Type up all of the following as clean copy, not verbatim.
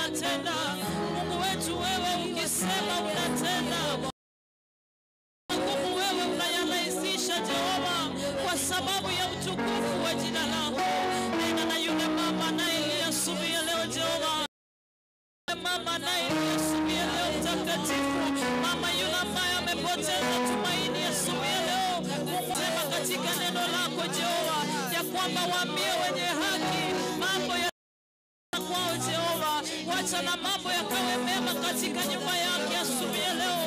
unatenda. Mungu wetu wewe ukisema unatenda. Mungu wewe unayarahisisha Jehova kwa sababu ya utukufu wa jina lako. Nena na yule mama anayelia asubuhi ya leo Jehova. Mama anayelia asubuhi ya leo mtakatifu. Mama yule ambaye amepoteza tumaini asubuhi ya leo. Mungu sema katika neno lako Jehova ya kwamba waambie wenye haki mambo ya kwao Jehova. Wacha na mambo yakawe mema katika nyumba yake asubuhi ya leo.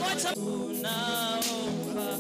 Wacha unaomba